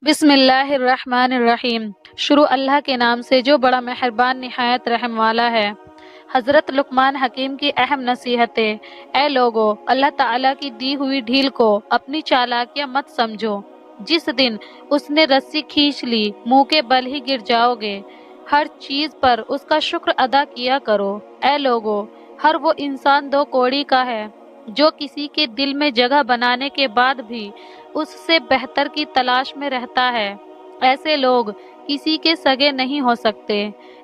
بسم اللہ الرحمن الرحیم۔ شروع اللہ کے نام سے جو بڑا مہربان نہایت رحم والا ہے۔ حضرت لقمان حکیم کی اہم نصیحتیں۔ اے لوگو، اللہ تعالیٰ کی دی ہوئی ڈھیل کو اپنی چالاکیاں مت سمجھو۔ جس دن اس نے رسی کھینچ لی، منہ کے بل ہی گر جاؤ گے۔ ہر چیز پر اس کا شکر ادا کیا کرو۔ اے لوگو، ہر وہ انسان دو کوڑی کا ہے جو کسی کے دل میں جگہ بنانے کے بعد بھی اس سے بہتر کی تلاش میں رہتا ہے۔ ایسے لوگ کسی کے سگے نہیں ہو سکتے۔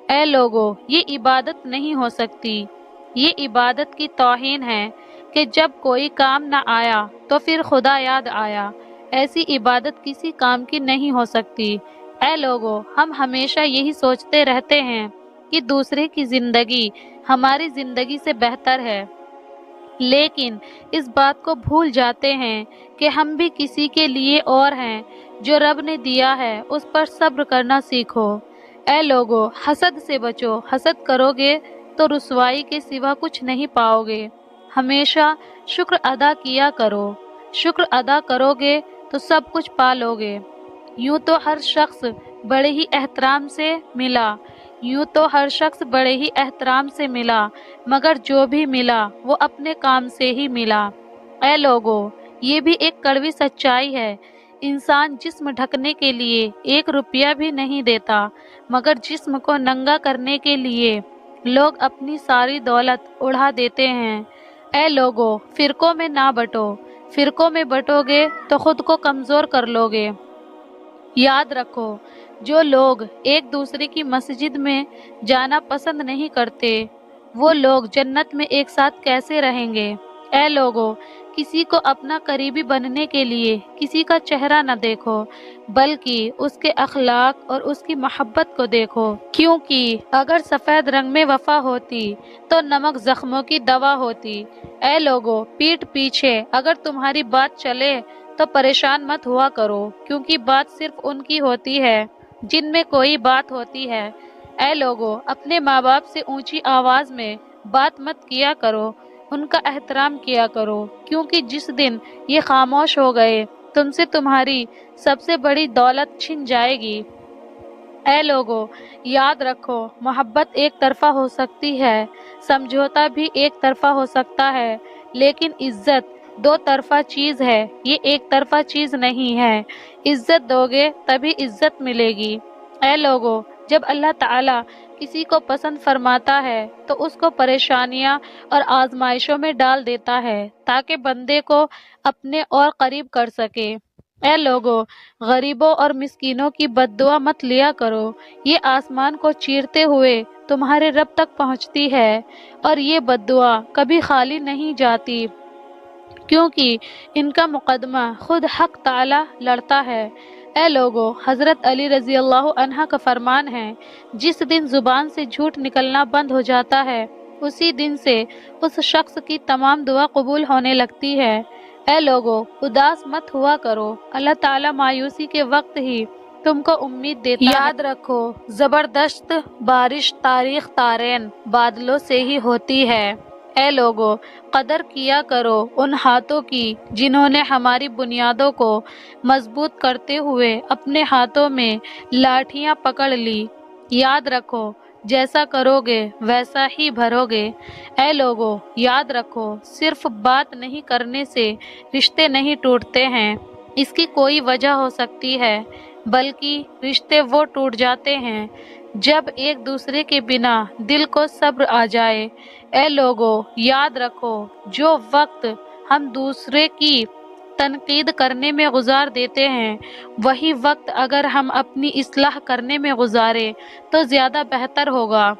اے لوگو، یہ عبادت نہیں ہو سکتی۔ یہ عبادت کی توہین ہے کہ جب کوئی کام نہ آیا تو پھر خدا یاد آیا۔ ایسی عبادت کسی کام کی نہیں ہو سکتی۔ اے لوگو، ہم ہمیشہ یہی سوچتے رہتے ہیں کہ دوسرے کی زندگی ہماری زندگی سے بہتر ہے، لیکن اس بات کو بھول جاتے ہیں کہ ہم بھی کسی کے لیے اور ہیں۔ جو رب نے دیا ہے اس پر صبر کرنا سیکھو۔ اے لوگو، حسد سے بچو۔ حسد کرو گے تو رسوائی کے سوا کچھ نہیں پاؤ گے۔ ہمیشہ شکر ادا کیا کرو۔ شکر ادا کرو گے تو سب کچھ پا لو گے۔ یوں تو ہر شخص بڑے ہی احترام سے ملا، مگر جو بھی ملا وہ اپنے کام سے ہی ملا۔ اے لوگو، یہ بھی ایک کڑوی سچائی ہے۔ انسان جسم ڈھکنے کے لیے 1 روپیہ بھی نہیں دیتا، مگر جسم کو ننگا کرنے کے لیے لوگ اپنی ساری دولت اڑا دیتے ہیں۔ اے لوگو، فرقوں میں نہ بٹو۔ فرقوں میں بٹو گے تو خود کو کمزور کر لو گے۔ یاد رکھو، جو لوگ ایک دوسرے کی مسجد میں جانا پسند نہیں کرتے، وہ لوگ جنت میں ایک ساتھ کیسے رہیں گے؟ اے لوگو، کسی کو اپنا قریبی بننے کے لیے کسی کا چہرہ نہ دیکھو، بلکہ اس کے اخلاق اور اس کی محبت کو دیکھو، کیونکہ اگر سفید رنگ میں وفا ہوتی تو نمک زخموں کی دوا ہوتی۔ اے لوگو، پیٹھ پیچھے اگر تمہاری بات چلے تو پریشان مت ہوا کرو، کیونکہ بات صرف ان کی ہوتی ہے جن میں کوئی بات ہوتی ہے۔ اے لوگو، اپنے ماں باپ سے اونچی آواز میں بات مت کیا کرو، ان کا احترام کیا کرو، کیونکہ جس دن یہ خاموش ہو گئے تم سے تمہاری سب سے بڑی دولت چھن جائے گی۔ اے لوگو، یاد رکھو، محبت ایک طرفہ ہو سکتی ہے، سمجھوتا بھی ایک طرفہ ہو سکتا ہے، لیکن عزت 2 طرفہ چیز ہے، یہ ایک طرفہ چیز نہیں ہے۔ عزت دو گے تبھی عزت ملے گی۔ اے لوگو، جب اللہ تعالیٰ کسی کو پسند فرماتا ہے تو اس کو پریشانیاں اور آزمائشوں میں ڈال دیتا ہے تاکہ بندے کو اپنے اور قریب کر سکے۔ اے لوگو، غریبوں اور مسکینوں کی بد دعا مت لیا کرو، یہ آسمان کو چیرتے ہوئے تمہارے رب تک پہنچتی ہے، اور یہ بد دعا کبھی خالی نہیں جاتی، کیونکہ ان کا مقدمہ خود حق تعالی لڑتا ہے۔ اے لوگو، حضرت علی رضی اللہ عنہ کا فرمان ہے، جس دن زبان سے جھوٹ نکلنا بند ہو جاتا ہے، اسی دن سے اس شخص کی تمام دعا قبول ہونے لگتی ہے۔ اے لوگو، اداس مت ہوا کرو، اللہ تعالی مایوسی کے وقت ہی تم کو امید دیتا ہے۔ یاد رکھو، زبردست بارش تاریخ تارین بادلوں سے ہی ہوتی ہے۔ اے لوگو، قدر کیا کرو ان ہاتھوں کی جنہوں نے ہماری بنیادوں کو مضبوط کرتے ہوئے اپنے ہاتھوں میں لاٹھیاں پکڑ لی۔ یاد رکھو، جیسا کرو گے ویسا ہی بھرو گے۔ اے لوگو، یاد رکھو، صرف بات نہیں کرنے سے رشتے نہیں ٹوٹتے ہیں، اس کی کوئی وجہ ہو سکتی ہے، بلکہ رشتے وہ ٹوٹ جاتے ہیں جب ایک دوسرے کے بنا دل کو صبر آ جائے۔ اے لوگو، یاد رکھو، جو وقت ہم دوسرے کی تنقید کرنے میں گزار دیتے ہیں، وہی وقت اگر ہم اپنی اصلاح کرنے میں گزاریں تو زیادہ بہتر ہوگا،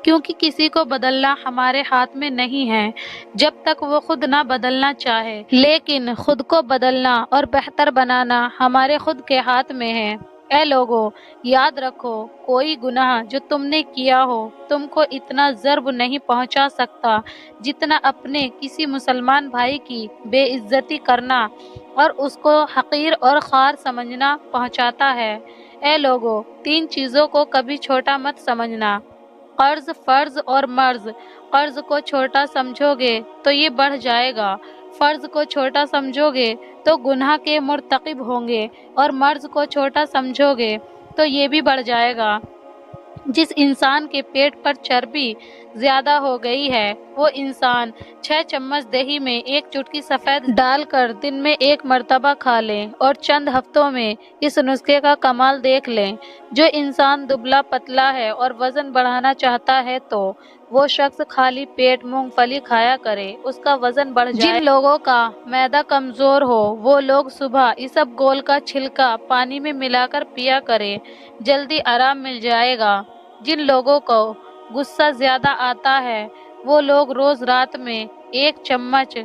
کیونکہ کسی کو بدلنا ہمارے ہاتھ میں نہیں ہے جب تک وہ خود نہ بدلنا چاہے، لیکن خود کو بدلنا اور بہتر بنانا ہمارے خود کے ہاتھ میں ہے۔ اے لوگو، یاد رکھو، کوئی گناہ جو تم نے کیا ہو تم کو اتنا ضرر نہیں پہنچا سکتا جتنا اپنے کسی مسلمان بھائی کی بے عزتی کرنا اور اس کو حقیر اور خوار سمجھنا پہنچاتا ہے۔ اے لوگو، 3 چیزوں کو کبھی چھوٹا مت سمجھنا: قرض، فرض اور مرض۔ قرض کو چھوٹا سمجھو گے تو یہ بڑھ جائے گا، فرض کو چھوٹا سمجھوگے تو گناہ کے مرتکب ہوں گے، اور مرض کو چھوٹا سمجھوگے تو یہ بھی بڑھ جائے گا۔ جس انسان کے پیٹ پر چربی زیادہ ہو گئی ہے وہ انسان 6 چمچ دہی میں 1 چٹکی سفید ڈال کر دن میں 1 مرتبہ کھا لیں اور چند ہفتوں میں اس نسخے کا کمال دیکھ لیں۔ جو انسان دبلا پتلا ہے اور وزن بڑھانا چاہتا ہے تو وہ شخص خالی پیٹ مونگ پھلی کھایا کرے، اس کا وزن بڑھ جائے۔ جن لوگوں کا معدہ کمزور ہو وہ لوگ صبح اسب گول کا چھلکا پانی میں ملا کر پیا کرے، جلدی آرام مل جائے گا۔ جن لوگوں کو غصہ زیادہ آتا ہے وہ لوگ روز رات میں 1 چمچ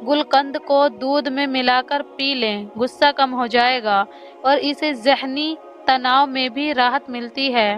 گلقند کو دودھ میں ملا کر پی لیں، غصہ کم ہو جائے گا اور اسے ذہنی تناؤ میں بھی راحت ملتی ہے۔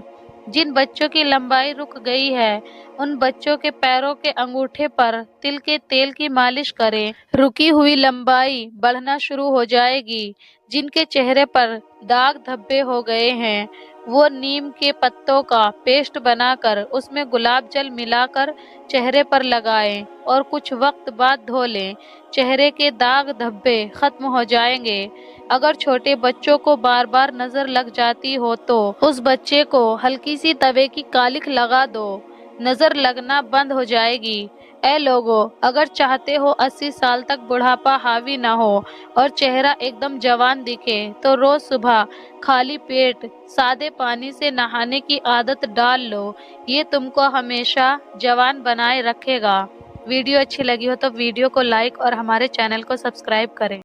جن بچوں کی لمبائی رک گئی ہے ان بچوں کے پیروں کے انگوٹھے پر تل کے تیل کی مالش کریں، رکی ہوئی لمبائی بڑھنا شروع ہو جائے گی۔ جن کے چہرے پر داغ دھبے ہو گئے ہیں وہ نیم کے پتوں کا پیسٹ بنا کر اس میں گلاب جل ملا کر چہرے پر لگائیں اور کچھ وقت بعد دھو لیں، چہرے کے داغ دھبے ختم ہو جائیں گے۔ اگر چھوٹے بچوں کو بار بار نظر لگ جاتی ہو تو اس بچے کو ہلکی سی توے کی کالک لگا دو، نظر لگنا بند ہو جائے گی۔ اے لوگو، اگر چاہتے ہو 80 سال تک بڑھاپا حاوی نہ ہو اور چہرہ ایک دم جوان دکھے تو روز صبح خالی پیٹ سادے پانی سے نہانے کی عادت ڈال لو، یہ تم کو ہمیشہ جوان بنائے رکھے گا۔ ویڈیو اچھی لگی ہو تو ویڈیو کو لائک اور ہمارے چینل کو سبسکرائب کریں۔